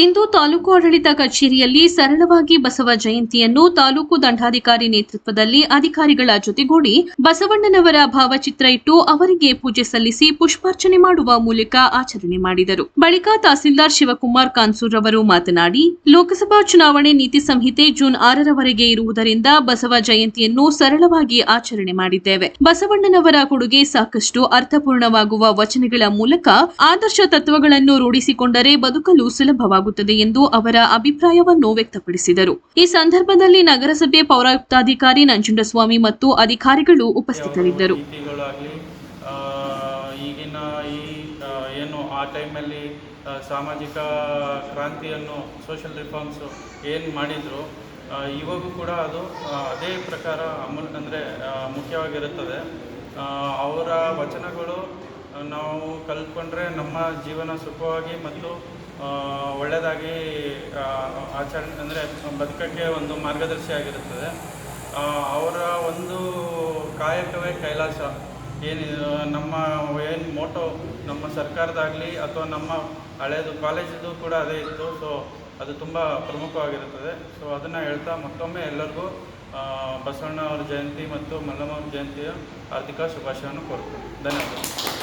ಇಂದು ತಾಲೂಕು ಆಡಳಿತ ಕಚೇರಿಯಲ್ಲಿ ಸರಳವಾಗಿ ಬಸವ ಜಯಂತಿಯನ್ನು ತಾಲೂಕು ದಂಡಾಧಿಕಾರಿ ನೇತೃತ್ವದಲ್ಲಿ ಅಧಿಕಾರಿಗಳ ಜೊತೆಗೂಡಿ ಬಸವಣ್ಣನವರ ಭಾವಚಿತ್ರ ಇಟ್ಟು ಅವರಿಗೆ ಪೂಜೆ ಸಲ್ಲಿಸಿ ಪುಷ್ಪಾರ್ಚನೆ ಮಾಡುವ ಮೂಲಕ ಆಚರಣೆ ಮಾಡಿದರು. ಬಳಿಕ ತಹಸೀಲ್ದಾರ್ ಶಿವಕುಮಾರ್ ಕಾನ್ಸೂರ್ ಅವರು ಮಾತನಾಡಿ, ಲೋಕಸಭಾ ಚುನಾವಣೆ ನೀತಿ ಸಂಹಿತೆ ಜೂನ್ 6ರವರೆಗೆ ಇರುವುದರಿಂದ ಬಸವ ಜಯಂತಿಯನ್ನು ಸರಳವಾಗಿ ಆಚರಣೆ ಮಾಡಿದ್ದೇವೆ. ಬಸವಣ್ಣನವರ ಕೊಡುಗೆ ಸಾಕಷ್ಟು ಅರ್ಥಪೂರ್ಣವಾಗುವ ವಚನಗಳ ಮೂಲಕ ಆದರ್ಶ ತತ್ವಗಳನ್ನು ರೂಢಿಸಿಕೊಂಡರೆ ಬದುಕಲು ಸುಲಭವಾಗುತ್ತದೆ ಎಂದು ಅವರ ಅಭಿಪ್ರಾಯವನ್ನು ವ್ಯಕ್ತಪಡಿಸಿದರು. ಈ ಸಂದರ್ಭದಲ್ಲಿ ನಗರಸಭೆ ಪೌರಾಯುಕ್ತಾಧಿಕಾರಿ ನಂಜುಂಡಸ್ವಾಮಿ ಮತ್ತು ಅಧಿಕಾರಿಗಳು ಉಪಸ್ಥಿತರಿದ್ದರು. ಈಗಿನ ಏನು ಆ ಟೈಮಲ್ಲಿ ಸಾಮಾಜಿಕ ಕ್ರಾಂತಿಯನ್ನು ಸೋಷಿಯಲ್ ರಿಫಾರ್ಮ್ಸ್ ಏನು ಮಾಡಿದ್ರು ಇವಾಗೂ ಕೂಡ ಅದು ಅದೇ ಪ್ರಕಾರ ಮುಖ್ಯವಾಗಿರುತ್ತದೆ. ಅವರ ವಚನಗಳು ನಾವು ಕಲ್ತ್ಕೊಂಡ್ರೆ ನಮ್ಮ ಜೀವನ ಸುಖವಾಗಿ ಮತ್ತು ಒಳ್ಳೆಯದಾಗಿ ಬದುಕಕ್ಕೆ ಒಂದು ಮಾರ್ಗದರ್ಶಿಯಾಗಿರುತ್ತದೆ. ಅವರ ಒಂದು ಕಾಯಕವೇ ಕೈಲಾಸ ನಮ್ಮ ಮೋಟೋ ನಮ್ಮ ಸರ್ಕಾರದಾಗಲಿ ಅಥವಾ ನಮ್ಮ ಹಳೆಯದು ಕಾಲೇಜಿದು ಕೂಡ ಅದೇ ಇತ್ತು. ಸೊ ಅದು ತುಂಬ ಪ್ರಮುಖವಾಗಿರುತ್ತದೆ. ಸೊ ಅದನ್ನು ಹೇಳ್ತಾ ಮತ್ತೊಮ್ಮೆ ಎಲ್ಲರಿಗೂ ಬಸವಣ್ಣ ಅವರ ಜಯಂತಿ ಮತ್ತು ಮಲ್ಲಮ್ಮ ಅವರ ಜಯಂತಿಯ ಹಾರ್ದಿಕ ಶುಭಾಶಯವನ್ನು ಕೋರುತ್ತೇನೆ. ಧನ್ಯವಾದ.